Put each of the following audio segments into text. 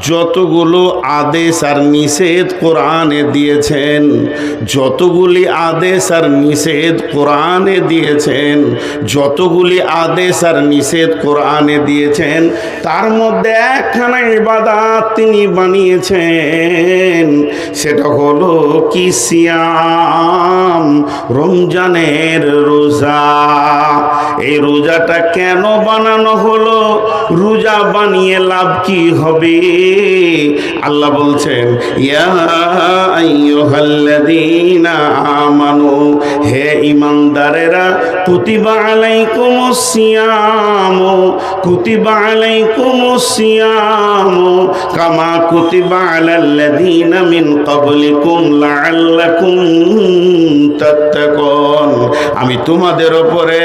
যতগুলো আদেশ আর নিষেধ কোরআনে দিয়েছেন, যতগুলি আদেশ আর নিষেধ কোরআনে দিয়েছেন, যতগুলি আদেশ আর নিষেধ কোরআনে দিয়েছেন, তার মধ্যে একখানা ইবাদত তিনি বানিয়েছেন, সেটা হলো কি সিয়াম, রমজানের রোজা। এই রোজাটা কেন বানানো হলো? রোজা বানিয়ে লাভ কি হবে? আল্লাহ বলছেন, ইয়া আইয়ুহাল্লাযীনা আমানু, হে ঈমানদারেরা, কুতিবা আলাইকুমুস সিয়াম, কুতিবা আলাইকুমুস সিয়াম কামা কুতিবা আলাল্লাযীনা মিন ক্বাবলিকুম লাআল্লাকুম তাত্তাকুন। আমি তোমাদের উপরে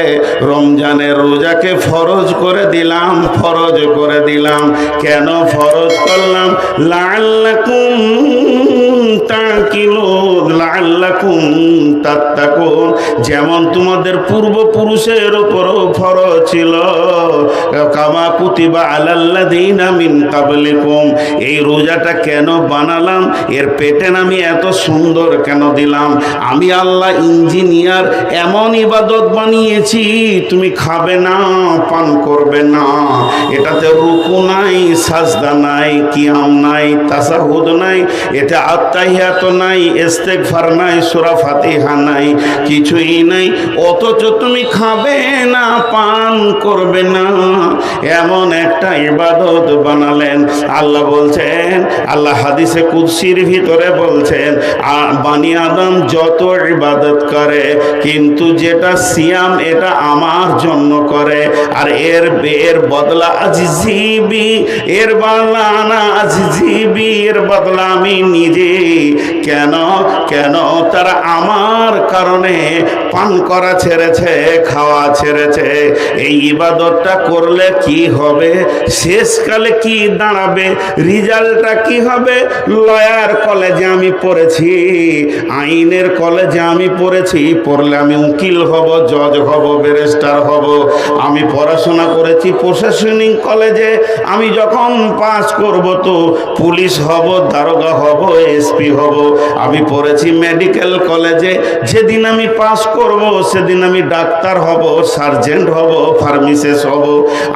রমজানের রোজাকে ফরজ করে দিলাম, ফরজ করে দিলাম। কেন ফরজ করলাম? লাআল্লাকুম তাকিলুন, লাআল্লাকুম তাত্তাকুন। যেমন তোমাদের পূর্বপুরুষের উপরও ফরজ ছিল, কামা কুতিবা আলাল্লাযীনা মিন ক্বাবলিকুম। এই রোজাটা কেন বানালাম? এর প্যাটার্ন আমি এত সুন্দর কেন দিলাম? আমি আল্লাহ ইঞ্জিনিয়ার, এমন ইবাদত বানিয়েছি, তুমি খাবে না, পান করবে না, এটাতে রুকু নাই, সাজদা নাই, কিয়াম নাই, তাসাহুদ নাই, এটা আত্তাহিয়াত নাই, ইস্তেগফার নাই, সূরা ফাতিহা নাই, কিছুই নাই, অথচ তুমি খাবে না, পান করবে না, এমন একটা ইবাদত বানালেন। আল্লাহ বলছেন, আল্লাহ হাদিসে কুদসির ভিতরে বলছেন, বানি আদম যত ইবাদত করে, কিন্তু যেটা সিয়াম এটা আমার জন্য করে, আর এর বদলা আজিজিবি, এর বদলা না আজিজিবি, এর বদলা আমি নিজে। কেন? কেন? তারা আমার কারণে পান করা ছেড়েছে, খাওয়া ছেড়েছে। এই ইবাদতটা করলে কি হবে? শেষকালে কি দাঁড়াবে? রিজাল্টটা কি হবে? লয়ার কলেজে আমি পড়েছি, আইনের কলেজে আমি পড়েছি, পড়লে আমি উকিল হব, জজ হব, ব্যারিস্টার হব। আমি পড়াশোনা করেছি প্রশাসনিক কলেজে, আমি যখন পাস করব তো পুলিশ হব, দারোগা হব, এসপি হব। আমি পড়েছি মেডিকেল কলেজে, যেদিন আমি পাস করব সেদিন আমি ডাক্তার হব, সার্জেন্ট হব, ফার্মাসিস্ট হব।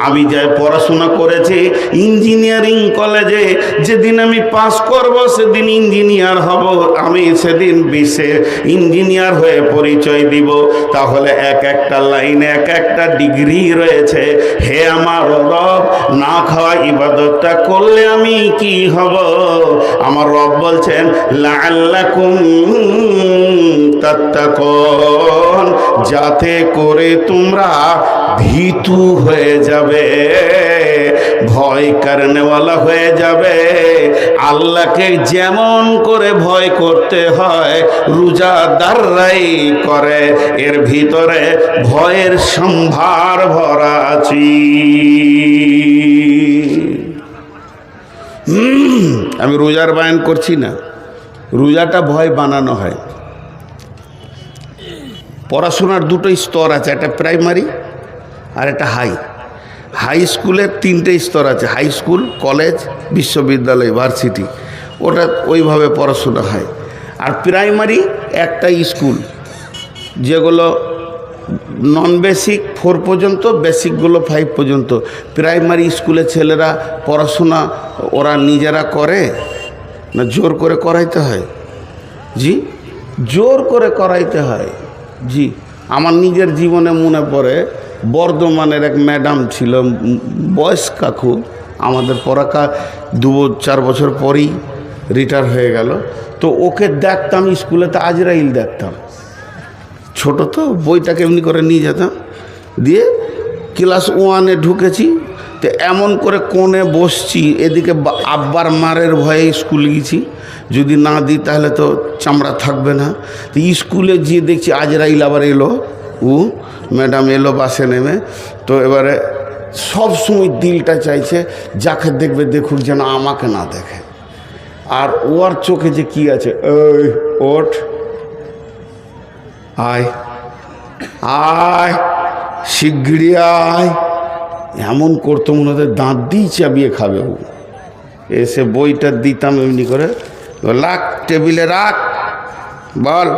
আমি যাই পড়াশোনা করেছি ইঞ্জিনিয়ারিং কলেজে, যেদিন আমি পাস করব সেদিন ইঞ্জিনিয়ার হব, আমি সেদিন বিশ্বের ইঞ্জিনিয়ার হয়ে পরিচয় দিব। তাহলে এক একটা লাইনে এক একটা ডিগ্রি রয়েছে। হে আমার রব, না খাওয়া ইবাদতটা করলে আমি কি হব? আমার রব বলছেন, লাআল্লাকুম তাত্তাকুন, যাতে করে তোমরা ভীতু হয়ে যাবে, ভয় করনেওয়ালা হয়ে যাবে। আল্লাহকে যেমন করে ভয় করতে হয় রোজাদাররাই করে, এর ভিতরে ভয়ের সম্ভার ভরা আছে। আমি রোজার বায়ান করছি না, রোজাটা ভয় বানানো হয়। পড়াশোনার দুটো স্তর আছে, একটা প্রাইমারি আর একটা হাই। হাই স্কুলের তিনটে স্তর আছে, হাই স্কুল, কলেজ, বিশ্ববিদ্যালয়, ভার্সিটি, ওটা ওইভাবে পড়াশোনা হয়। আর প্রাইমারি একটা স্কুল, যেগুলো নন বেসিক 4 পর্যন্ত, বেসিকগুলো 5 পর্যন্ত। প্রাইমারি স্কুলে ছেলেরা পড়াশোনা ওরা নিজেরা করে না জোর করে করাইতে হয়? জি, জোর করে করাইতে হয়। জি, আমার নিজের জীবনে মনে পড়ে, বর্ধমানের এক ম্যাডাম ছিল, বয়স কাকু, আমাদের পড়াকা 2-4 বছর পরেই রিটায়ার হয়ে গেল। তো ওকে দেখতাম স্কুলেতে, আজরাইল দেখতাম, ছোট তো, বইটাকে এমনি করে নিয়ে যেতাম, দিয়ে ক্লাস 1-এ ঢুকেছি, তো এমন করে কোণে বসছি, এদিকে আব্বার মারের ভয়ে স্কুল গেছি, যদি না দিই তাহলে তো চামড়া থাকবে না। তো স্কুলে গিয়ে দেখছি আজরাইল আবার এলো, ম্যাডাম এলো বাসে নেমে। তো এবারে সব সময় দিলটা চাইছে যাকে দেখবে দেখুক, যেন আমাকে না দেখে। আর ওর চোখে যে কি আছে, ওই ওঠ, আয় আয়, শিগগিরি আয়, এমন করতো মনে হতো দাঁত দিয়ে চাবিয়ে খাবে ও। এসে বইটা দিতাম এমনি করে, লাখ টেবিলে রাখ, বল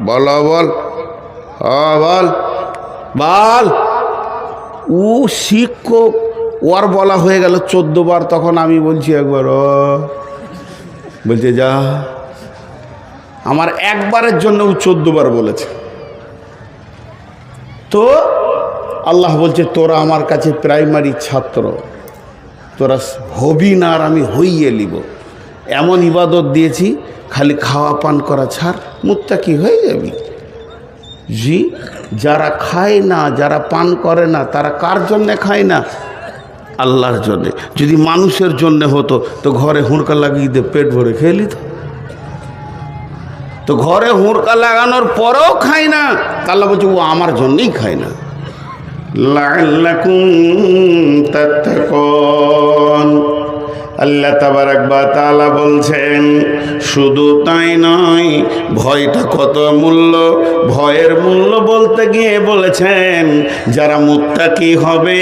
বল বল বল বল। ও শিক্ষক, ওর বলা হয়ে গেল 14 বার, তখন আমি বলছি একবার, বলছে যা। আমার একবারের জন্য ও 14 বার বলেছে। তো আল্লাহ বলছে তোরা আমার কাছে প্রাইমারি ছাত্র, তোরা হবি না আর আমি হইয়ে নিব। এমন ইবাদত দিয়েছি, খালি খাওয়া পান করা ছাড়, মুত্তাকি হয়ে যাবি। জি, যারা খায় না, যারা পান করে না, তারা কার জন্যে খায় না? আল্লাহর জন্যে। যদি মানুষের জন্যে হতো তো ঘরে হুড়কা লাগিয়ে দিয়ে পেট ভরে খেয়ে নিত। তো ঘরে হুড়কা লাগানোর পরেও খায় না, আল্লাহ বলছে ও আমার জন্যই খায় না। লাআল্লাকুম তাত্তাকুন। আল্লাহ তাবারাক ওয়া তাআলা বলছেন শুধু তাই নয়, ভয়টা কত মূল্য। ভয়ের মূল্য বলতে গিয়ে বলেছেন যারা মুত্তাকি হবে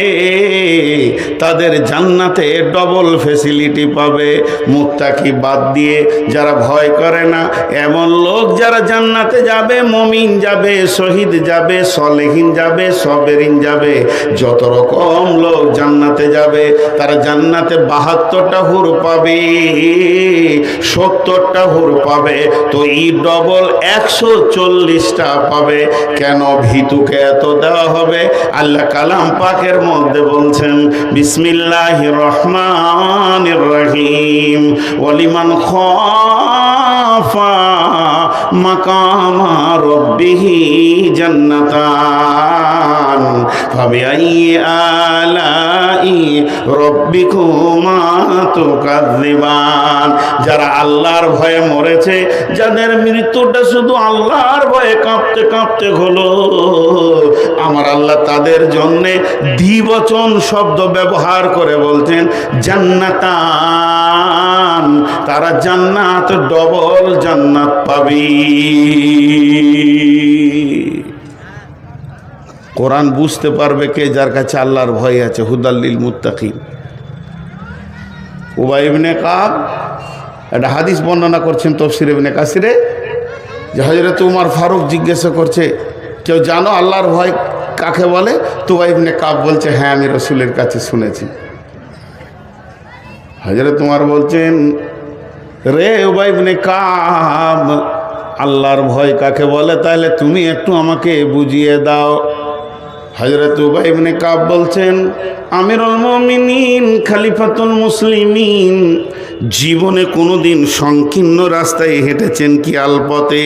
তাদের জান্নাতে ডবল ফ্যাসিলিটি পাবে। মুত্তাকি বাদ দিয়ে যারা ভয় করে না, এমন লোক যারা জান্নাতে যাবে, মুমিন যাবে, শহীদ যাবে, সলেহিন যাবে, সবেরিন যাবে, যত রকম লোক জান্নাতে যাবে, তারা জান্নাতে 72টা হুর পাবে, 70টা হুর পাবে। তো এই ডবল 140টা পাবে। কেন ভিতুকে এত দেওয়া হবে? আল্লাহ কালাম পাকের মধ্যে বলছেন বিসমিল্লাহির রহমানির রহিম, ওয়ালিমান খাফা মাকামা রাব্বিহি জান্নাতান ফাবিআইয়ি আলাই রাব্বিকুমা তুকাযযিবান। যারা আল্লাহর ভয়ে মরেছে, যাদের মৃত্যুটা শুধু আল্লাহর ভয়ে কাঁপতে কাঁপতে হলো, আমার আল্লাহ তাদের জন্যে দ্বিবচন শব্দ ব্যবহার করে বলছেন জান্নাতান। তারা জান্নাত, ডবল জান্নাত পাবে। কোরআন বুঝতে পারবে কে? যার কাছে আল্লাহর ভয় আছে। হুদাল্লিল মুত্তাকিন। উবাই ইবনে কাব একটা হাদিস বর্ণনা করছেন তাফসীর ইবনে কাসিরে, যে হযরত উমর ফারুক জিজ্ঞাসা করছে কেউ জানো আল্লাহর ভয় কাকে বলে? তো উবাই ইবনে কাব বলছে হ্যাঁ, আমি রাসূলের কাছে শুনেছি। হযরত উমর বলছেন রে উবাই ইবনে কাব, আল্লাহর ভয় কাকে বলে তাহলে তুমি একটু আমাকে বুঝিয়ে দাও। হযরত উবাই ইবনে কাব বলছেন আমিরুল মুমিনিন, খলিফাতুল মুসলিমিন, জীবনে কোনোদিন সংকীর্ণ রাস্তায় হেঁটেছেন কি আলপথে?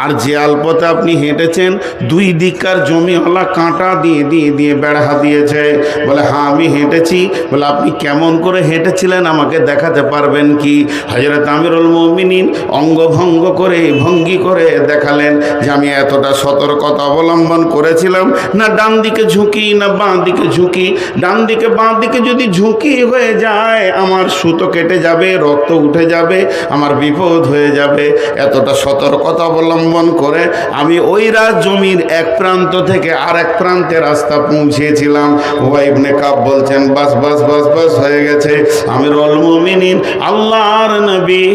আর যে আলপথে আপনি হেঁটেছেন দুই দিককার জমিওয়ালা কাঁটা দিয়ে দিয়ে দিয়ে বেড়া দিয়েছে। বলে হ্যাঁ আমি হেঁটেছি। বলে আপনি কেমন করে হেঁটেছিলেন আমাকে দেখাতে পারবেন কি? হযরত আমিরুল মুমিনিন অঙ্গভঙ্গ করে, ভঙ্গি করে দেখালেন যে আমি এতটা সতর্কতা অবলম্বন করেছিলাম, না ডান দিকে ঝুঁকি না বাঁ দিকে ঝুঁকি। ডান দিকে বাঁ দিকে যদি ঝুঁকি হয়ে যায় আমার সুতো কেটে যাবে, রক্ত উঠে যাবে, আমার বিপদ হয়ে যাবে। এতটা সতর্কতা অবলম্বন করে আমি ওই জমির এক প্রান্ত থেকে আর এক প্রান্তে রাস্তা পৌঁছেছিলাম। উবাই ইবনে কাব বলছেন বাস বাস বাস বাস হয়ে গেছে। আমিরুল মুমিনিন আল্লাহর নবী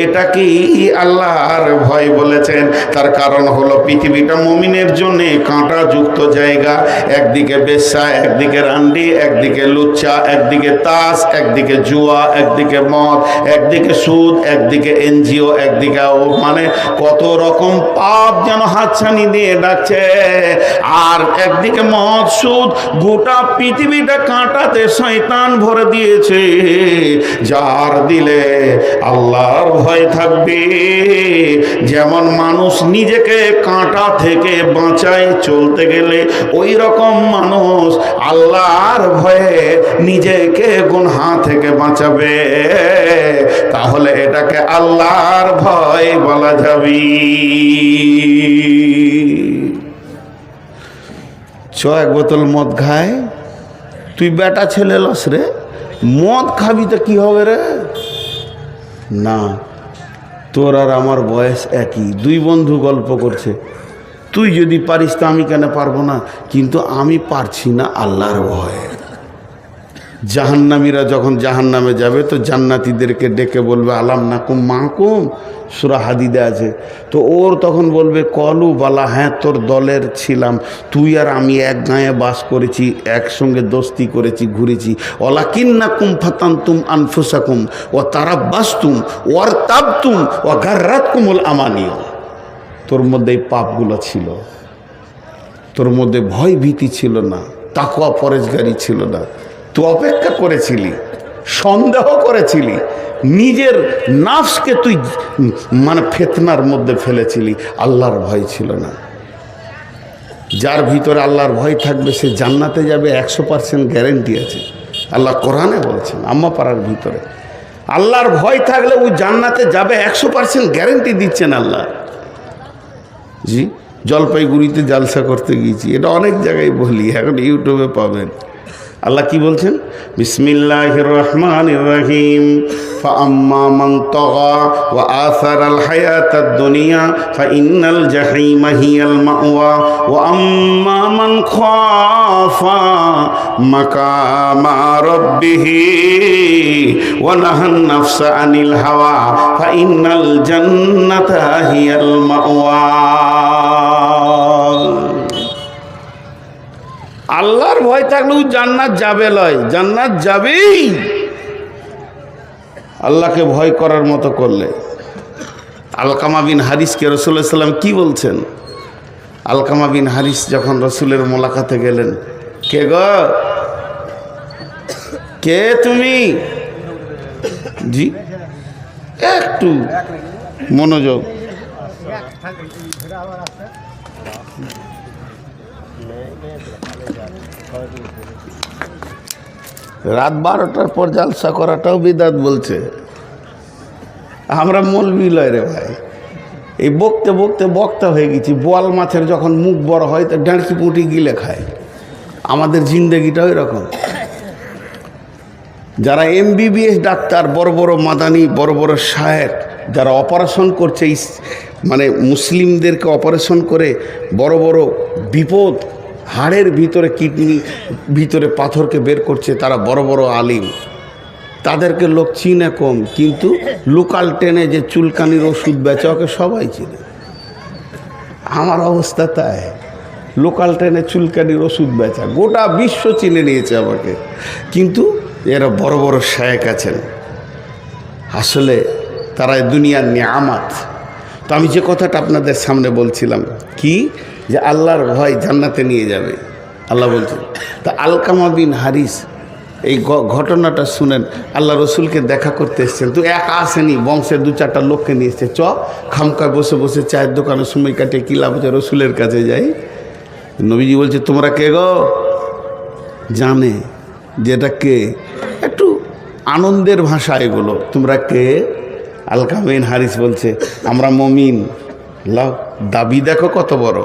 এটা কি আল্লাহর ভয় বলেছেন? তার কারণ হলো পৃথিবীটা মুমিনের জন্য কাঁটাযুক্ত জায়গা। একদিকে বেশ্যা, একদিকে রান্ডি, একদিকে লুচ্চা, একদিকে তাস, একদিকে জুয়া, একদিকে মদ, একদিকে সুদ, একদিকে এনজিও, একদিকে মানে কত রকম পাপ যেন হাতছানি দিয়ে ডাকছে। আর একদিকে মদ, সুদ, গোটা পৃথিবীটা কাঁটাতে শয়তান ভরে দিয়েছে। যার দিলে আল্লাহর ভয় থাকবে, যেমন মানুষ নিজেকে কাঁটা থেকে বাঁচায় চলতে গেলে, ওই রকম মানুষ আল্লাহর ভয়ে নিজেকে গুনাহ থেকে বাঁচাবে। তাহলে এটাকে আল্লাহর ভয় বলা যাবে। এক বোতল মদ খায়, তুই বেটা ছেলে লস রে, মদ খাবি তো কি হবে রে? না, তোর আর আমার বয়স একই, দুই বন্ধু গল্প করছে, তুই যদি পারিস তো আমি কেন পারবো না? কিন্তু আমি পারছি না আল্লাহর ভয়ে। জাহান্নামীরা যখন জাহান্নামে যাবে তো জান্নাতীদেরকে ডেকে বলবে আলাম নাকুম মাকুম, সূরা হাদিদে আছে। তো ওর তখন বলবে কলু বালা, হ্যাঁ তোর দলের ছিলাম, তুই আর আমি এক গাঁয়ে বাস করেছি, একসঙ্গে দোস্তি করেছি, ঘুরেছি। ওয়ালাকিন্নাকুম ফাতানতুম আনফুসাকুম ওয়া তারাব্বাসতুম ওয়ারতাবতুম ওয়া গাররাতকুমুল আমানিয়া। তোর মধ্যে এই পাপগুলো ছিল, তোর মধ্যে ভয় ভীতি ছিল না, তাকওয়া পরেজগারি ছিল না, তুই অপেক্ষা করেছিলি, সন্দেহ করেছিলি, নিজের নাফসকে তুই মানে ফিতনার মধ্যে ফেলেছিলি, আল্লাহর ভয় ছিল না। যার ভিতরে আল্লাহর ভয় থাকবে সে জান্নাতে যাবে, 100% গ্যারেন্টি আছে। আল্লাহ কোরআনে বলছেন আম্মা পাড়ার ভিতরে আল্লাহর ভয় থাকলে ওই জান্নাতে যাবে, 100% গ্যারেন্টি দিচ্ছেন আল্লাহ। জি, জলপাইগুড়িতে জালসা করতে গিয়েছি, এটা অনেক জায়গায় বলি, এখন ইউটিউবে পাবেন। আল্লাহ কি বলছেন? বিসমিল্লাহির রহমানির রহিম। ফাআম্মা মান তাগা ওয়া আসারাল হায়াতাদ দুনিয়া ফাইন্নাল জাহিমা হিয়াল মাওয়া ওয়া আম্মা মান খাফা মাকামা রাব্বিহি ওয়া নাহান নাফসা আনিল হাওয়া ফাইন্নাল জান্নাতা হিয়াল মাওয়া। আল্লাহর ভয় থাকলেও জান্নাত যাবে লয়, জান্নাত যাবেই আল্লাহকে ভয় করার মতো করলে। আলকামা বিন হারিসকে রাসূলুল্লাহ সাল্লাল্লাহু আলাইহি ওয়াসাল্লাম কি বলছেন? আলকামা বিন হারিস যখন রাসূলের মোলাকাতে গেলেন, কে গো, কে তুমি? জি, একটু মনোযোগ। রাত 12টার পর জালসা করাটাও বিদাত বলছে। আমরা মৌলবি লয় রে ভাই, এই বকতে বকতে বক্তা হয়ে গেছি। বোয়াল মাছের যখন মুখ বড় হয় তো ডাঁড়কি পুঁটি গিলে খায়। আমাদের জিন্দেগিটা ওই রকম। যারা MBBS ডাক্তার, বড় বড় মাদানি, বড় বড় শায়ের, যারা অপারেশন করছে, মানে মুসলিমদেরকে অপারেশন করে বড় বড় বিপদ, হাড়ের ভিতরে, কিডনি ভিতরে পাথরকে বের করছে, তারা বড় বড় আলিম। তাদেরকে লোক চিনে কম, কিন্তু লোকাল ট্রেনে যে চুলকানির ওষুধ বেচে ওকে সবাই চিনে। আমার অবস্থা তাই, লোকাল ট্রেনে চুলকানির ওষুধ বেচা গোটা বিশ্ব চিনে নিয়েছে আমাকে, কিন্তু এরা বড় বড় শায়েখ আছেন, আসলে তারা দুনিয়ার নিয়ামত। তো আমি যে কথাটা আপনাদের সামনে বলছিলাম কি, যে আল্লাহর ভয় জান্নাতে নিয়ে যাবে আল্লাহ বলছেন। তা আলকামা বিন হারিস এই ঘটনাটা শুনেন, আল্লাহ রসুলকে দেখা করতে এসছেন। তো একা আসেনি, বংশের 2-4টা লোককে নিয়ে এসছে। খামকায় বসে বসে চায়ের দোকানে সময় কাটিয়ে কী লাভ হচ্ছে, রসুলের কাছে যাই। নবীজি বলছে তোমরা কে গো? জানে যেটা কে, একটু আনন্দের ভাষা এগুলো। তোমরা কে? আলকামা বিন হারিস বলছে আমরা মুমিন। লাও, দাবি দেখো কত বড়,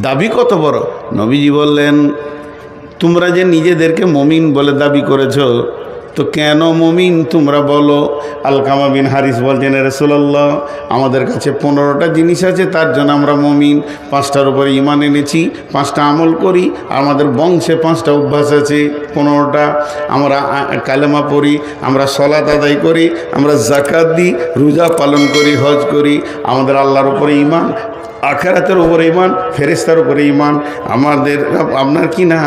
দাবি কত বড়। নবীজি বললেন তোমরা যে নিজেদেরকে মুমিন বলে দাবি করেছো, তো কেন মুমিন তোমরা বলো? আলকামা বিন হারিস বলছেন রাসূলুল্লাহ, আমাদের কাছে 15টা জিনিস আছে, তার জন্য আমরা মুমিন। 5টার উপরে ঈমান এনেছি, 5টা আমল করি, আমাদের বংশে 5টা অভ্যাস আছে। 15টা আমরা কালেমা পড়ি, আমরা সালাত আদায় করি, আমরা যাকাত দিই, রোজা পালন করি, হজ করি। আমাদের আল্লাহর উপরে ঈমান, আখিরাতের উপরে ঈমান, ফেরেশতার উপরে ঈমান, আমাদের আপনার কি না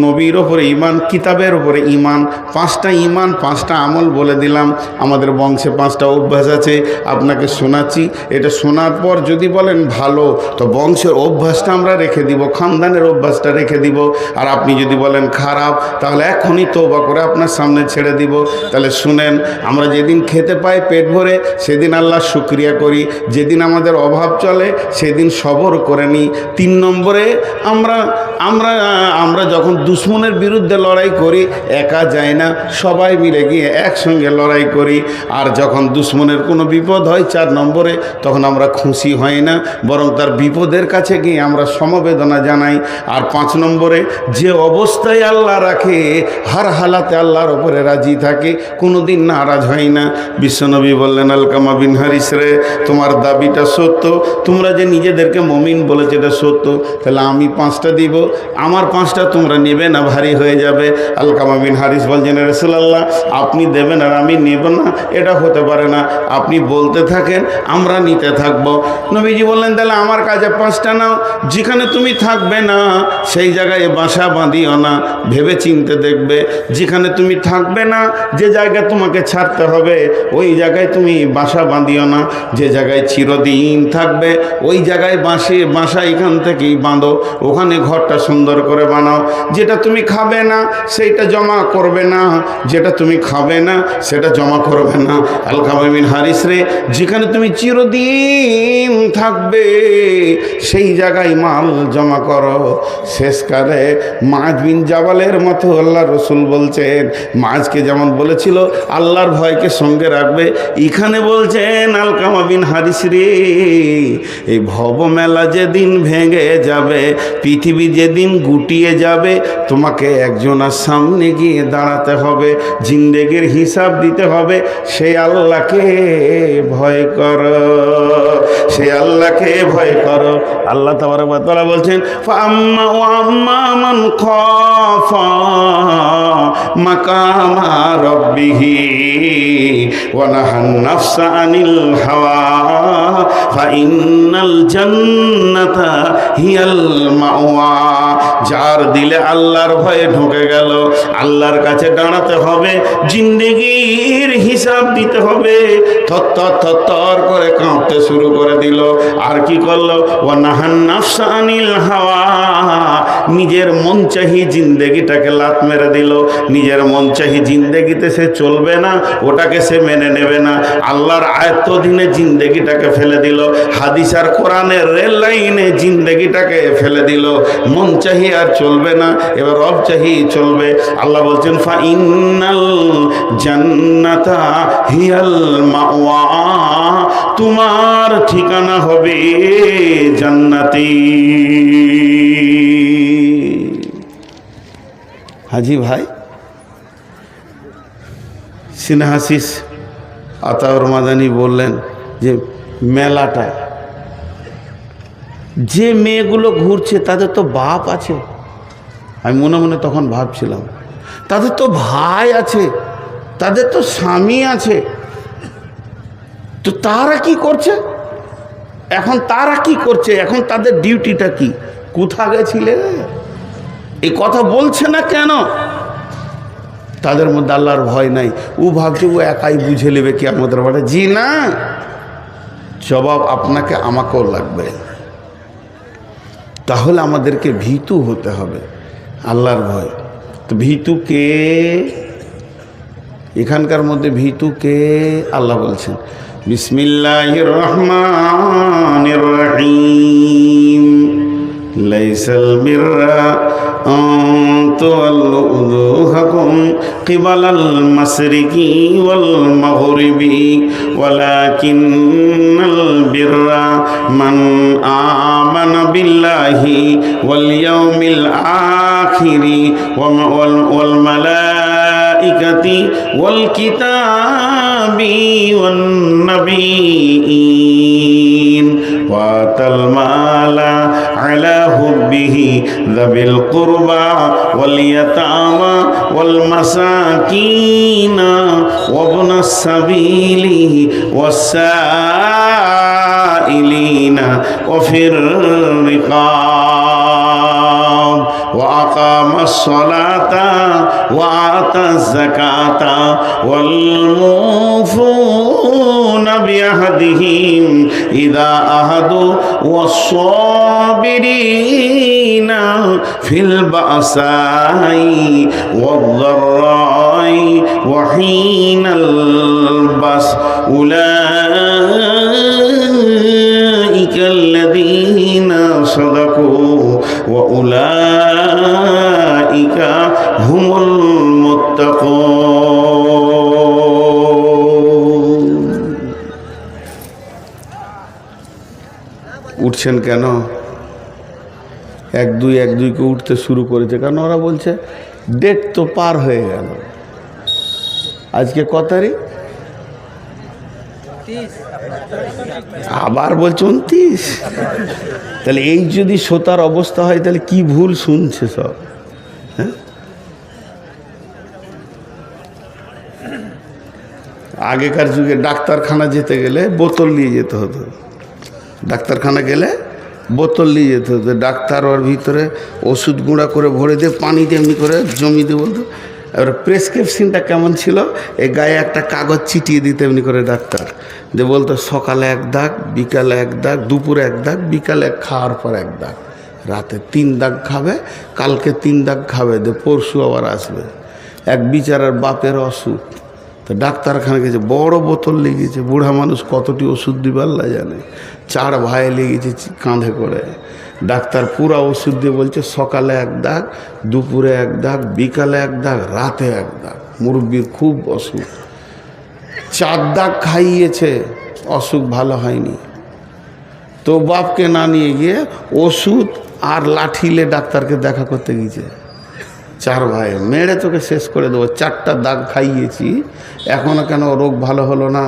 নবীর উপরে ঈমান, কিতাবের উপরে ঈমান। 5টা ঈমান, 5টা আমল বলে দিলাম। আমাদের বংশে 5টা অভ্যাস আছে, আপনাকে শোনাচ্ছি। এটা শোনার পর যদি বলেন ভালো, তো বংশের অভ্যাসটা আমরা রেখে দিব, খানদানের অভ্যাসটা রেখে দিব। আর আপনি যদি বলেন খারাপ, তাহলে এখনই তওবা করে আপনার সামনে ছেড়ে দিব। তাহলে শুনেন, আমরা যেদিন খেতে পাই পেট ভরে, সেদিন আল্লাহর শুকরিয়া করি। যেদিন আমাদের অভাব চলে, সেদিন সবর করে নিই। 3 নম্বরে আমরা যখন দুশ্মনের বিরুদ্ধে লড়াই করি, একা যাই না, সবাই মিলে গিয়ে একসঙ্গে লড়াই করি। আর যখন দুশ্মনের কোনো বিপদ হয় 4 নম্বরে, তখন আমরা খুশি হই না, বরং তার বিপদের কাছে গিয়ে আমরা সমবেদনা জানাই। আর 5 নম্বরে যে অবস্থায় আল্লাহ রাখে, হার হালাতে আল্লাহর ওপরে রাজি থাকে, কোনো দিন নারাজ হয় না। বিশ্বনবী বললেন আলকামা বিন হারিস রে, তোমার দাবিটা সত্য, তোমরা যে হিসাবে নিজেদেরকে মমিন বলেছে, এটা সত্য, তাহলে আমি 5টা দিব, আমার 5টা তোমরা নেবে না, ভারী হয়ে যাবে। আলকামা বিন হারিস বলছেন, রাসূলুল্লাহ আপনি দেবেন আর আমি নেব না, এটা হতে পারে না, আপনি বলতে থাকেন আমরা নিতে থাকবো। নবীজি বললেন, তাহলে আমার কাছে 5টা নাও, যেখানে তুমি থাকবে না সেই জায়গায় বাসা বাঁধিও না, ভেবে চিনতে দেখবে। যেখানে তুমি থাকবে না, যে জায়গায় তোমাকে ছাড়তে হবে ওই জায়গায় তুমি বাসা বাঁধিও না, যে জায়গায় চিরদিন থাকবে ওই জায়গায় বাসা এখান থেকেই বাঁধো, ওখানে ঘরটা সুন্দর করে বানাও। যেটা তুমি খাবে না সেইটা জমা করবে না, যেটা তুমি খাবে না সেটা জমা করবে না। আলকামা বিন হারিস রে, যেখানে তুমি চিরদিন থাকবে সেই জায়গায় মাল জমা করো। শেষকালে মাজ বিন জাবালের মতো আল্লাহ রসুল বলছেন, মাজকে যেমন বলেছিল আল্লাহর ভয়কে সঙ্গে রাখবে, এখানে বলছেন আলকামা বিন হারিস রে, এই ভব মেলা যেদিন ভেঙে যাবে, পৃথিবী যেদিন গুটিয়ে যাবে, তোমাকে একজনের সামনে গিয়ে দাঁড়াতে হবে, জিন্দেগির হিসাব দিতে হবে। সেই আল্লাহকে ভয় করো, সেই আল্লাহকে ভয় করো। আল্লাহ তাবারক ওয়া তাআলা বলছেন, ফাআম্মা ওয়া আম্মা মান খাফা মাকামা রাব্বিহি ওয়া নাহান নাফসা আনিল হাওয়া ফাইন্নাল জান্নাতা হিয়াল মাওয়া। যার দিলে আল্লাহর ভয়ে ঢুকে গেল, আল্লাহর কাছে দাঁড়াতে হবে, জিন্দেগির হিসাব দিতে হবে, থর করে কাঁপতে শুরু করে দিল। আর কি করলো? ওয়া নাহান নাফসা আনিল হাওয়া, নিজের মন চাহি জিন্দেগিটাকে লাত মেরে দিল। নিজের মন চাহি জিন্দেগিতে সে চলবে না, ওটাকে সে মেনে নেবে না, আল্লাহর আয়ত্তাধীনে জিন্দেগিটাকে ফেলে দিল, হাদিস আর কোরআনের রেল লাইনে জিন্দেগিটাকে ফেলে দিল। মন চাহি আর চলবে না, এবার রব চাহি চলবে। আল্লাহ বলছেন, ফাইন্নাল জান্নাতা হিয়াল মাওয়া, তোমার ঠিকানা হবে জান্নাতি। হাজি ভাই সিনহাসিস আতাউর মাদানী বললেন যে মেলাটা, যে মেয়েগুলো ঘুরছে তাদের তো বাপ আছে। আমি মনে মনে তখন ভাবছিলাম, তাদের তো ভাই আছে, তাদের তো স্বামী আছে, তো তারা কি করছে এখন? তারা কি করছে এখন? তাদের ডিউটিটা কি? কোথা গেছিলে? এই কথা বলছে না কেন? তাদের মধ্যে আল্লাহর ভয় নাই। ও ভাবছে ও একাই বুঝে নেবে কি আমাদের বাড়ি। জি না, জবাব আপনাকে আমাকেও লাগবে। তাহলে আমাদেরকে ভীতু হতে হবে, আল্লাহর ভয়। তো ভীতু কে? এখানকার মধ্যে ভীতু কে? আল্লাহ বলছেন, বিসমিল্লাহির রহমানির রহিম, লাইসাল বিররা আন তুওয়াল্লু উজুহাকুম কিবালাল মাশরিকি ওয়াল মাগরিবি ওয়ালাকিন্নাল বিররা মান আমানা বিল্লাহি ওয়াল ইয়াউমিল আখিরি ওয়াল মালাইকাতি ওয়াল কিতাবি ওয়ান নাবিয়্যিন ওয়া আতাল মালা আলা হুব্বিহি যাবিল কুরবা ওয়াল ইয়াতামা ওয়াল মাসাকিনা ওয়া ইবনাস সাবিলি ওয়াস সাইলিনা ওয়া ফির রিকাব ওয়া আকামাস সালাতা ওয়া আতাজ যাকাতা ওয়াল মুফুনা বিআহদিহিম ইযা আহাদু ওয়াস সাবিরিনা ফিল বাসাই ওয়াদ দাররাই ওয়া হিনাল বাস উলাইকাল্লাযীনা সাদাকু ওয়া উলাইকা হুমুল মুত্তাকুন। উঠছেন কেন? এক দুইকে উঠতে শুরু করেছে, কারণ ওরা বলছে ডেট তো পার হয়ে গেল। আজকে ক তারিখ? আবার বলছে 29। তাহলে এই যদি শ্রোতার অবস্থা হয় তাহলে কি ভুল শুনছে সব। হ্যাঁ, আগেকার যুগে ডাক্তারখানা যেতে গেলে বোতল নিয়ে যেতে হতো। ডাক্তারখানা গেলে বোতল নিয়ে যেতে হতো। ডাক্তার ওর ভিতরে ওষুধ গুঁড়া করে ভরে দিয়ে পানিতে এমনি করে জমি দিয়ে বলতো। এবার প্রেসক্রিপশনটা কেমন ছিল, এই গায়ে একটা কাগজ চিটিয়ে দিতে এমনি করে ডাক্তার, যে বলতো সকালে 1 দাগ, বিকালে 1 দাগ, দুপুরে 1 দাগ, বিকালে খাওয়ার পর 1 দাগ, রাতে 3 দাগ খাবে, কালকে 3 দাগ খাবে, দিয়ে পরশু আবার আসবে। এক বিচারার বাপের অসুখ, তো ডাক্তারখানা গেছে, বড় বোতল লেগেছে, বুড়া মানুষ কতটি ওষুধ দিবে আল্লাহ জানে। 4 ভাই লেগেছে কাঁধে করে। ডাক্তার পুরা ওষুধ দিয়ে বলছে সকালে 1 দাগ, দুপুরে 1 দাগ, বিকালে 1 দাগ, রাতে 1 দাগ। মুরব্বির খুব অসুখ, 4 দাগ খাইয়েছে, অসুখ ভালো হয়নি। তো বাপকে না নিয়ে গিয়ে ওষুধ আর লাঠিলে ডাক্তারকে দেখা করতে গিয়েছে। 4 ভাই, মেরে তোকে শেষ করে দেবো, 4টা দাগ খাইয়েছি, এখনো কেন রোগ ভালো হলো না?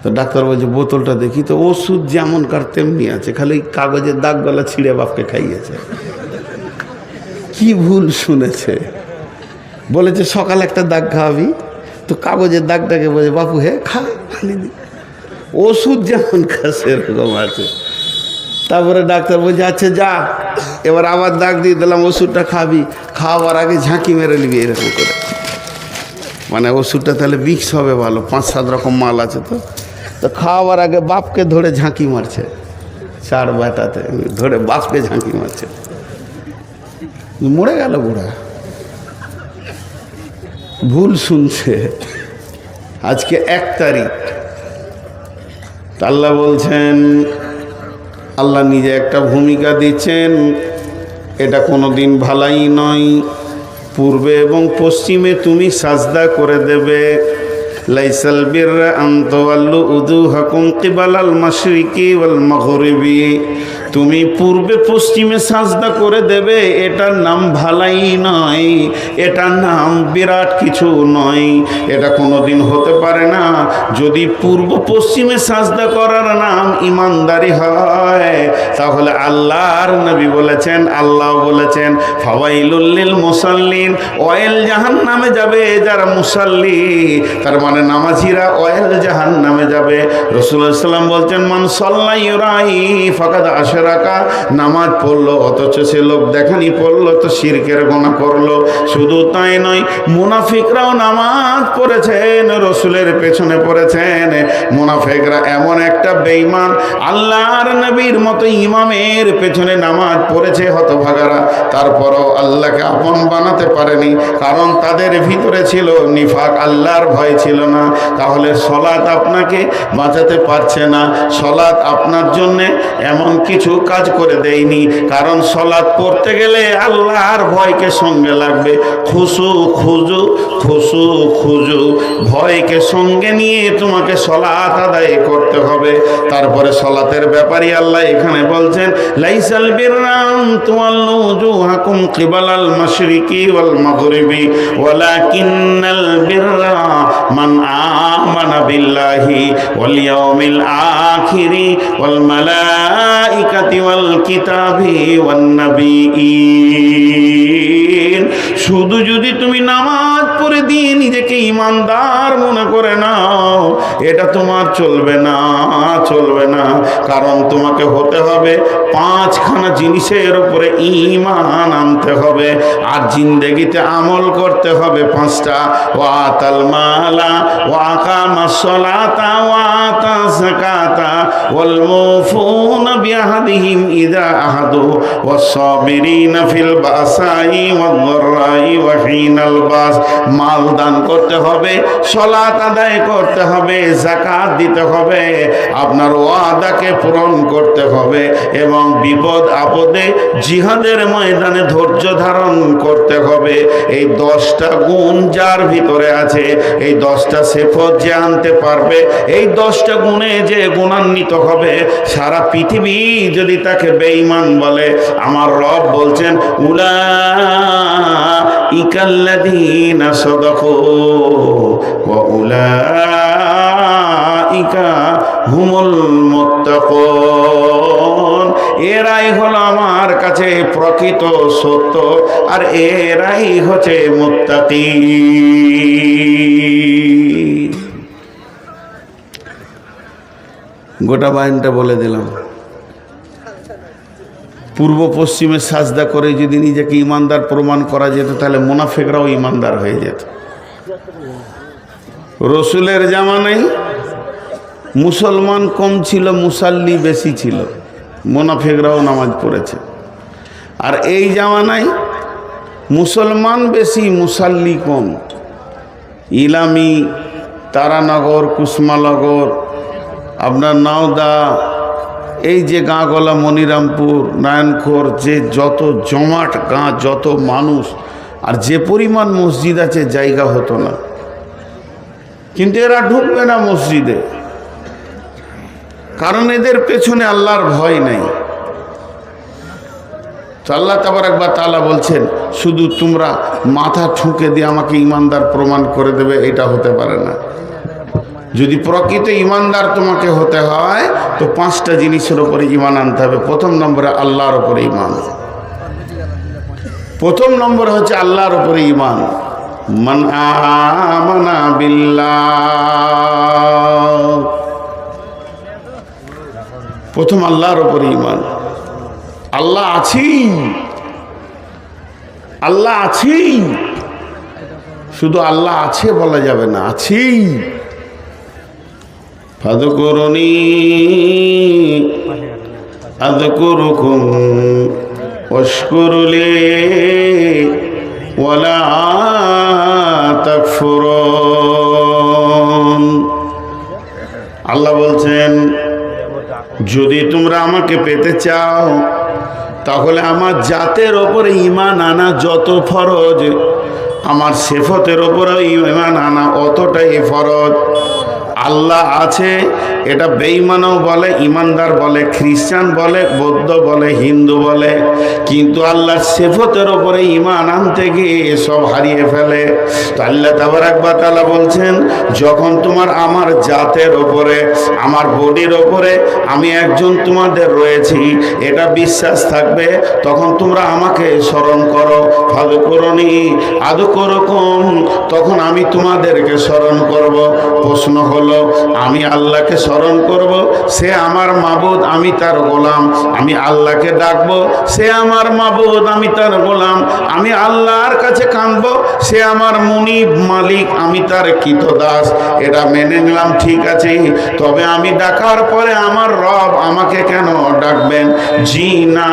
তো ডাক্তার বলছে বোতলটা দেখি, তো ওষুধ যেমন কার তেমনি আছে, খালি কাগজের দাগগুলা ছিঁড়ে বাপকে খাইয়েছে। কি ভুল শুনেছে। বলেছে সকালে 1টা দাগ খাওয়াবি, তো কাগজের দাগটাকে বলছে বাপু হে খা, খালি ওষুধ যেমন খা সেরকম আছে। তারপরে ডাক্তার বলছে আচ্ছা যা, এবার আবার দাগ দিয়ে দিলাম, ওষুধটা খাবি, খাওয়ার আগে ঝাঁকি মেরে নিবি এরকম করে। মানে ওষুধটা তাহলে মিক্স হবে ভালো, 5-7 রকম মাল আছে। তো খাওয়ার আগে বাপকে ধরে ঝাঁকি মারছে, 4 বেটাতে ধরে বাপকে ঝাঁকি মারছে, মরে গেল বুড়া। ভুল শুনছে। আজকে 1 তারিখ, আল্লাহ বলছেন, আল্লাহ নিজে একটা ভূমিকা দিচ্ছেন, এটা কোনো দিন ভালাই নয়। পূর্বে এবং পশ্চিমে তুমি সাজদা করে দেবে। লাইসাল বিররা আন তুওয়াল্লু উজুহাকুম কিবালাল মাশরিকি ওয়াল মাগরিবি। তুমি পূর্বে পশ্চিমে সাজদা করে দেবে, এটার নাম ভালাই নয়, এটার নাম বিরাট কিছু নয়। এটা কোনোদিন হতে পারে না। যদি পূর্ব পশ্চিমে সাজদা করার নাম ইমানদারি হয়, তাহলে আল্লাহর নবী বলেছেন, আল্লাহ বলেছেন ফাওয়াইলুল লিল মুসাল্লিন, ওয়াইল জাহান্নামে যাবে যারা মুসাল্লি, তার মানে নামাজিরা ওয়াইল জাহান্নামে যাবে। রাসূলুল্লাহ সাল্লাল্লাহু আলাইহি ওয়াসাল্লাম বলছেন মান সাল্লা ইউরাই ফাকাদ আশরাকা, নামাজ পড়লো অথচ সে লোক দেখানি পড়লো, তো শিরকের গুনাহ করলো। শুধু তাই নয়, মুনাফিকরাও নামাজ পড়েছেন, রাসূলের পেছনে পড়েছেন। মুনাফিকরা এমন একটা বেঈমান, আল্লাহর নবীর মতো ইমামের পেছনে নামাজ পড়েছে হতভাগারা, তারপরও আল্লাহকে আপন বানাতে পারেনি, কারণ তাদের ভিতরে ছিল নিফাক, আল্লাহর ভয় ছিল না। তাহলে সালাত আপনাকে বাঁচাতে পারছে না। সালাত আপনার জন্যে এমন কিছু কাজ করে দেয়নি, কারণ সালাত পড়তে গেলে আল্লাহর ভয়কে সঙ্গে লাগবে। খুশু খুজু, খুশু খুজু, ভয়কে সঙ্গে নিয়ে তোমাকে সালাত আদায় করতে হবে। তারপরে সালাতের ব্যাপারে আল্লাহ এখানে বলছেন লাইসাল বিররা আন তুওয়াল্লু উজুহাকুম কিবালাল মাশরিকি ওয়াল মাগরিবি ওয়ালাকিন্নাল বিররা মান আমানা বিল্লাহি ওয়াল ইয়াউমিল আখিরি ওয়াল মালাইকাতি ওয়াল কিতাবি ওয়ান নাবিয়্যিন। শুধু যদি তুমি নামাজ পড়ে দিয়ে নিজেকে ইমানদার মনে করে নাও, এটা তোমার চলবে না, চলবে না। কারণ তোমাকে হতে হবে 5খানা জিনিসের উপরে ঈমান আনতে হবে, আর জিন্দেগিতে আমল করতে হবে 5টা। ওয়াতাল মালা ওয়া আকামাস সালাতা ওয়া আতা যাকাতা ওয়াল মুফুনা বিআহদিহিম ইযা আহাদু ওয়াস সাবিরিনা ফিল বাসাই ওয়াদ দাররাই ওয়া হিনাল বাস। মাল দান করতে হবে, সালাত আদায় করতে হবে, যাকাত দিতে হবে, আপনার ওয়াদাকে পূরণ করতে হবে, এবং বিপদ আপদে জিহাদের ময়দানে ধৈর্য ধারণ করতে হবে। এই 10টা গুণ যার ভিতরে আছে, এই 10টা সিফত যে আনতে পারবে, এই 10টা গুণে যে গুণান্বিত হবে, সারা পৃথিবী যদি তাকে বেঈমান বলে, আমার রব বলছেন উলাইকাল্লাযীনা সাদাকু ওয়া উলাইকা হুমুল মুত্তাকুন। এরাই হলো আমার কাছে প্রকৃত সত্য, আর এরাই হচ্ছে মুত্তাকি। গোটা বাহিনীটা বলে দিলাম। পূর্ব পশ্চিমে সাজদা করে যদি নিজেকে ইমানদার প্রমাণ করা যেত, তাহলে মুনাফিকরাও ইমানদার হয়ে যেত। রসুলের জামানায় মুসলমান কম ছিল, মুসাল্লি বেশি ছিল, মুনাফিকরাও নামাজ পড়েছে। আর এই জামানায় মুসলমান বেশি, মুসাল্লি কম। ইলামি, তারানগর, কুসমানগর, আপনার নাওদা, এই যে গাঁগলা, মনিরামপুর, নারায়ণখোর, যে যত জমাট গাঁ, যত মানুষ, আর যে পরিমাণ মসজিদ আছে, জায়গা হতো না। কিন্তু এরা ঢুকবে না মসজিদে, কারণ এদের পেছনে আল্লাহর ভয় নেই। তো আল্লাহ তাবারক ওয়া তাআলা বলছেন, শুধু তোমরা মাথা ঠুকে দিয়ে আমাকে ইমানদার প্রমাণ করে দেবে, এটা হতে পারে না। যদি প্রকৃত ইমানদার তোমাকে হতে হয়, তো 5টা জিনিসের উপরে ঈমান আনতে হবে। প্রথম নম্বরে আল্লাহর উপরে ঈমান। প্রথম নম্বর হচ্ছে আল্লাহর উপরে ঈমান। মান আমানা বিল্লাহ, প্রথম আল্লাহর উপরে ঈমান। আল্লাহ আছি, আল্লাহ আছি, শুধু আল্লাহ আছে বলা যাবে না, আছি। ফাযকুরুনি আযকুরুকুম ওয়াশকুরুলি ওয়ালা তাকফুরুন। আল্লাহ বলছেন, যদি তোমরা আমাকে পেতে চাও, তাহলে আমার জাতের ওপরে ঈমান আনা যত ফরজ, আমার সিফতের ওপরে ঈমান আনা অতটাই ফরজ। আল্লাহ আছে, এটা বেঈমানও বলে, ইমানদার বলে, খ্রিস্টান বলে, বৌদ্ধ বলে, হিন্দু বলে, কিন্তু আল্লাহর সিফতের উপরে ঈমান আনতে গিয়ে সব হারিয়ে ফেলে। তো আল্লাহ তাবারক ওয়া তাআলা বলছেন, যখন তোমার আমার জাতের ওপরে, আমার বডির ওপরে আমি একজন তোমাদের রয়েছি, এটা বিশ্বাস থাকবে, তখন তোমরা আমাকে স্মরণ করো। ফাযকুরুনি আযকুরুকুম, তখন আমি তোমাদেরকে স্মরণ করব। প্রশ্ন হলো, আমি আল্লাহকে স্মরণ করব, সে আমার মাবুদ, আমি তার গোলাম। আমি আল্লাহকে ডাকবো, সে আমার মাবুদ, আমি তার গোলাম। আমি আল্লাহর কাছে কাঁদবো, সে আমার মুনিব, মালিক, আমি তার কৃতদাস। এটা মেনে নিলাম, ঠিক আছে। তবে আমি ডাকার পরে আমার রব আমাকে কেন ডাকবেন? জি না,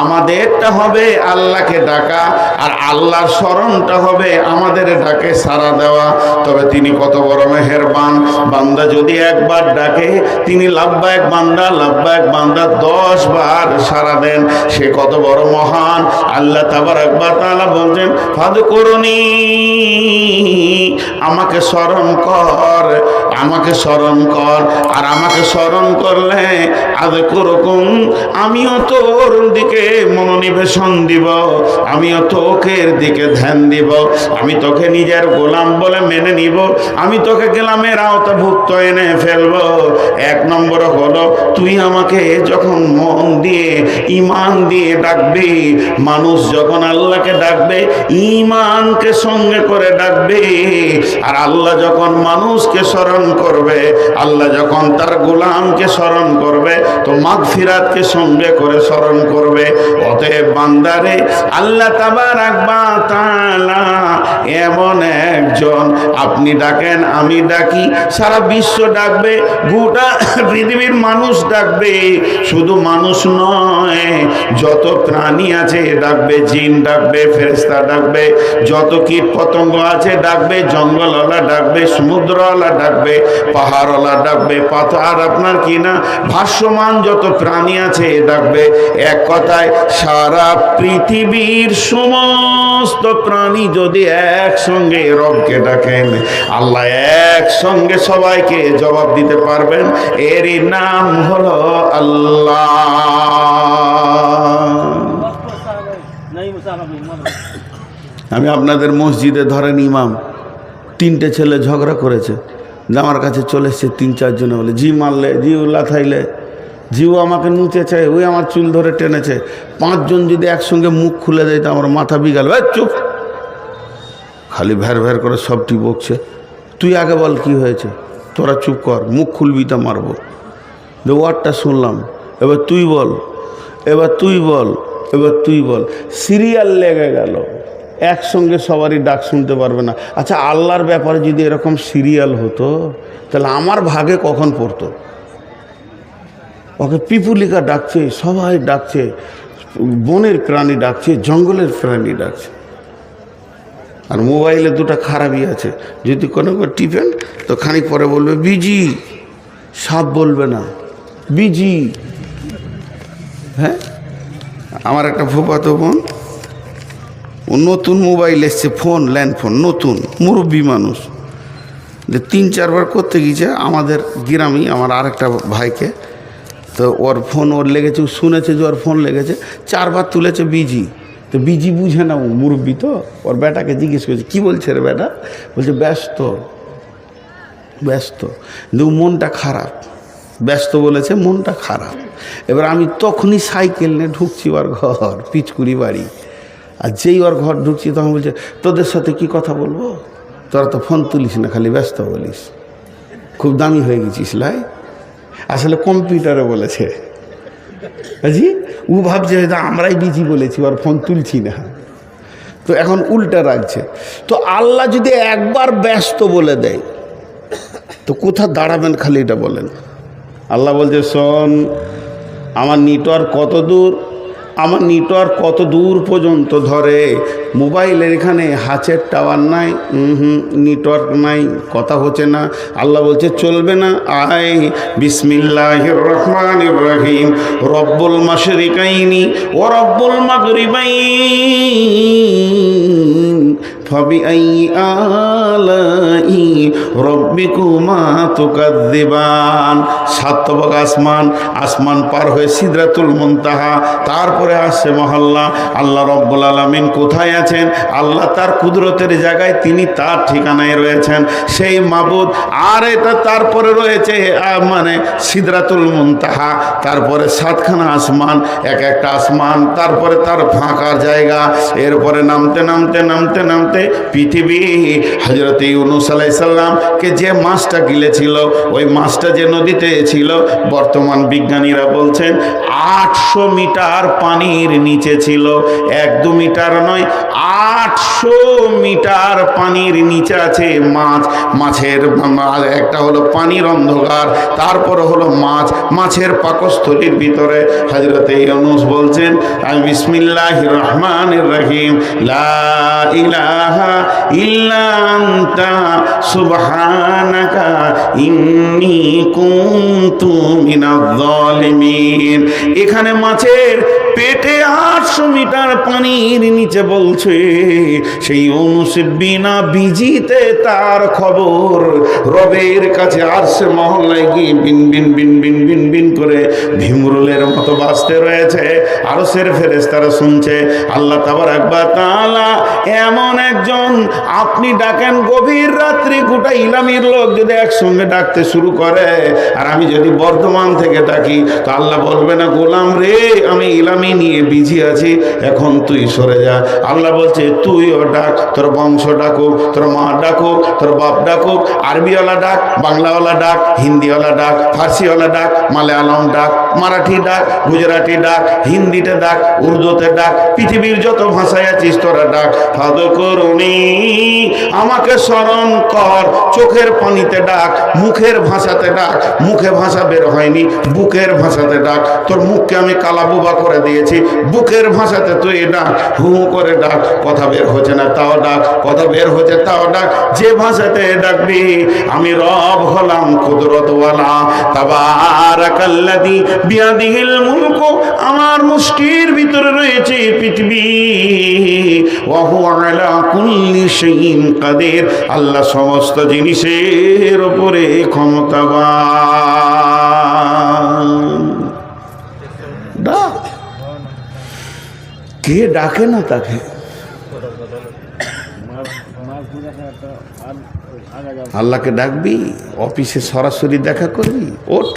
আমাদেরটা হবে আল্লাহকে ডাকা, আর আল্লাহর স্মরণটা হবে আমাদের ডাকে সাড়া দেওয়া। তবে তিনি কত বড় মেহেরবান, বান্দা যদি একবার ডাকে, তিনি লাব্বাইক বান্দা, লাব্বাইক বান্দা 10 বার সাড়া দেন। সে কত বড় মহান। আল্লাহ তাবারক ওয়া তাআলা বলছেন, ফাযকুরুনি, আমাকে স্মরণ কর, আমাকে স্মরণ কর। আর আমাকে স্মরণ করলে আযকুরুকুম, আমিও তোর দিকে মনোনিবেশন দিব, আমিও তোকের দিকে ধ্যান দিব, আমি তোকে নিজের গোলাম বলে মেনে নিব, আমি তোকে গোলামের আওতাভুক্ত এনে ফেলবো। 1 নম্বর হলো, তুই আমাকে যখন মন দিয়ে, ঈমান দিয়ে ডাকবি, মানুষ যখন আল্লাহকে ডাকবে, ঈমানকে সঙ্গে করে ডাকবে। আর আল্লাহ যখন মানুষকে স্মরণ করবে, আল্লাহ যখন তার গোলামকে স্মরণ করবে, তো মাগফিরাতকে সঙ্গে করে স্মরণ করবে। অতএব বান্দারে, আল্লাহ তাবারক ওয়া তাআলা এমন একজন, আপনি ডাকেন, আমি ডাকি, সারা বিশ্ব ডাকবে, গোটা পৃথিবীর মানুষ ডাকবে। শুধু মানুষ নয়, যত প্রাণী আছে ডাকবে, জিন ডাকবে, ফেরেশতা ডাকবে, যত কীট পতঙ্গ আছে ডাকবে, জঙ্গলওয়ালা ডাকবে, সমুদ্রওয়ালা ডাকবে, পাহাড়ওয়ালা ডাকবে, পাথর আপনার কি না ভাসমান যত প্রাণী আছে ডাকবে। এক কথায়, সারা পৃথিবীর সমস্ত প্রাণী যদি একসঙ্গে রবকে ডাকেন, আল্লাহ একসঙ্গে সবাইকে জবাব দিতে পারবেন। এরই নাম হলো আল্লাহ। আমি আপনাদের মসজিদে ধরেন ইমাম, 3টে ছেলে ঝগড়া করেছে, আমার কাছে চলে এসছে 3-4 জনে, বলে জি মারলে, জি উল্লা থাইলে, জিও আমাকে নুচেছে, ওই আমার চুল ধরে টেনেছে। 5 জন যদি একসঙ্গে মুখ খুলে দেয় তো আমার মাথা বিগাল। চুপ, খালি ভ্যার ভ্যার করে সবটি বকছে। তুই আগে বল কি হয়েছে, তোরা চুপ কর, মুখ খুলবি তা মারবো। ওয়ার্ডটা শুনলাম, এবার তুই বল, এবার তুই বল, এবার তুই বল। সিরিয়াল লেগে গেল, একসঙ্গে সবারই ডাক শুনতে পারবে না। আচ্ছা, আল্লাহর ব্যাপারে যদি এরকম সিরিয়াল হতো তাহলে আমার ভাগে কখন পড়তো? ওকে পিপুলিকা ডাকছে, সবাই ডাকছে, বনের প্রাণী ডাকছে, জঙ্গলের প্রাণী ডাকছে। আর মোবাইলে 2টা খারাপই আছে, যদি কোনো টিপেন তো খানিক পরে বলবে বিজি, সাপ বলবে না, বিজি। হ্যাঁ, আমার একটা ফুফাতো বোন, ও নতুন মোবাইল এসছে, ফোন, ল্যান্ড ফোন, নতুন, মুরব্বী মানুষ, যে 3-4 বার করতে গিয়েছে আমাদের গ্রামে আমার আরেকটা ভাইকে। তো ওর ফোন ওর লেগেছে, ও শুনেছে যে ওর ফোন লেগেছে, 4 বার তুলেছে বিজি। তো বিজি বুঝে না, ও মুরব্বী তো, ওর বেটাকে জিজ্ঞেস করেছে কী বলছে রে বেটা, বলছে ব্যস্ত, ব্যস্ত। কিন্তু মনটা খারাপ, ব্যস্ত বলেছে, মনটা খারাপ। এবার আমি তখনই সাইকেল নিয়ে ঢুকছি ওর ঘর, পিচকুড়ি বাড়ি। আর যেই ওর ঘর ঢুকছি তখন বলছে তোদের সাথে কি কথা বলবো, তোরা তো ফোন তুলিস না, খালি ব্যস্ত বলিস, খুব দামি হয়ে গেছিস লাই। আসলে কম্পিউটারে বলেছে, জি, ও ভাবছে হয়তো আমরাই বিজি বলেছি, ওর ফোন তুলছি না, তো এখন উল্টা রাখছে। তো আল্লাহ যদি একবার ব্যস্ত বলে দেয় তো কোথা দাঁড়াবেন, খালি এটা বলেন। আল্লাহ বলছে শোন, আমার নেটওয়ার্ক কত দূর, আমার নেটওয়ার্ক কত দূর পর্যন্ত ধরে। মোবাইলের এখানে হাতের টাওয়ার নাই, নেটওয়ার্ক নাই, কথা হচ্ছে না। আল্লাহ বলছে চলবে না, আয় বিসমিল্লাহির রহমানির রহিম, রব্বুল মাশরিকাইনি ও রব্বুল মাগরিবাইন ফাবিআইয়ি আলাই রব্বিকুমা তুকাযযিবান। 7 তবক আসমান, আসমান পার হয়ে সিদরাতুল মুনতাহা, তারপরে আসছে মহল্লা। আল্লাহ রব্বুল আলামিন কোথায় আছেন? আল্লাহ তার কুদরতের জায়গায়, তিনি তার ঠিকানায় রয়েছেন, সেই মাবুদ। আর এটা তারপরে রয়েছে মানে সিদরাতুল মুনতাহা, তারপরে 7খানা আসমান, এক একটা আসমান, তারপরে তার ফাঁকার জায়গা, এরপরে নামতে নামতে নামতে নামতে পৃথিবী। হযরত ইউনূস আলাইহিস সালামকে যে মাছটা গিলেছিল, ওই মাছটা যে নদীতে ছিল, বর্তমান বিজ্ঞানীরা বলছেন 800 মিটার পানির নিচে ছিল। 1-2 মিটার নয়, 800 মিটার পানির নিচে আছে মাছ। মাছের একটা হলো পানির অন্ধকার, তারপর হলো মাছ, মাছের পাকস্থলীর ভিতরে হযরত ইউনূস বলছেন বিসমিল্লাহির রহমানির রহিম, লা ইলাহা ইল্লা আনতা সুবহানাকা ইন্নী কুনতু মিনাজ জালিমিন। এখানে মাছের পেটে 800 মিটার পানির নিচে বলছে সেই ইউনূস বিনা বিজিতে তার খবর রবের কাছে আরশে মহল্লায় গিয়ে বিন বিন বিন বিন বিন বিন করে ভিমরুলের মতো বাজতে রয়েছে। আরশের ফেরেশতারা শুনছে। আল্লাহ তাবারাক ওয়া তাআলা এমন একজন, আপনি ডাকেন গভীর রাত্রি, গোটা ইলামির লোক যদি একসঙ্গে ডাকতে শুরু করে, আর আমি যদি বর্ধমান থেকে ডাকি, তো আল্লাহ বলবে না গোলাম রে, আমি ইলামি নিয়ে বিজি আছি, এখন তুই সরে যা। আল্লাহ বলছে তুইও ডাক, তোর বংশ ডাকুক, তোর মা ডাকুক, তোর বাপ ডাকুক, আরবিওয়ালা ডাক, বাংলাওয়ালা ডাক, হিন্দিওয়ালা ডাক, ফার্সিওয়ালা ডাক, মালায়ালম ডাক, মারাঠি ডাক, গুজরাটি ডাক, হিন্দিতে ডাক, উর্দুতে ডাক, পৃথিবীর যত ভাষায় আছিস তোরা ডাক। ফাদকুরুনি, আমাকে স্মরণ কর, চোখের পানিতে ডাক, মুখের ভাষাতে ডাক, মুখে ভাষা বের হয়নি, বুকের ভাষাতে ডাক। তোর মুখকে আমি কালাবুবা করে দিয়েছি, বুকের ভাষাতে তুই ডাক, হু করে ডাক, কথা বের হচ্ছে না তাও ডাক, কথা বের হচ্ছে তাও ডাক, যে ভাষাতে ডাকবি। আমি রব হলাম কুদরতওয়ালা, তাবারাকাল্লাযী বিয়াদিহিল মুলকু, আমার মুষ্টির ভিতরে রয়েছে পৃথিবী, ওয়া হুয়া আলা কুল্লি শাইইন কাদির, আল্লাহ সমস্ত জিনিসের উপরে ক্ষমতাবান। ডাক, কে ডাকে না তাকে? আল্লাহকে ডাকবি, অফিসে সরাসরি দেখা করবি, ওঠ।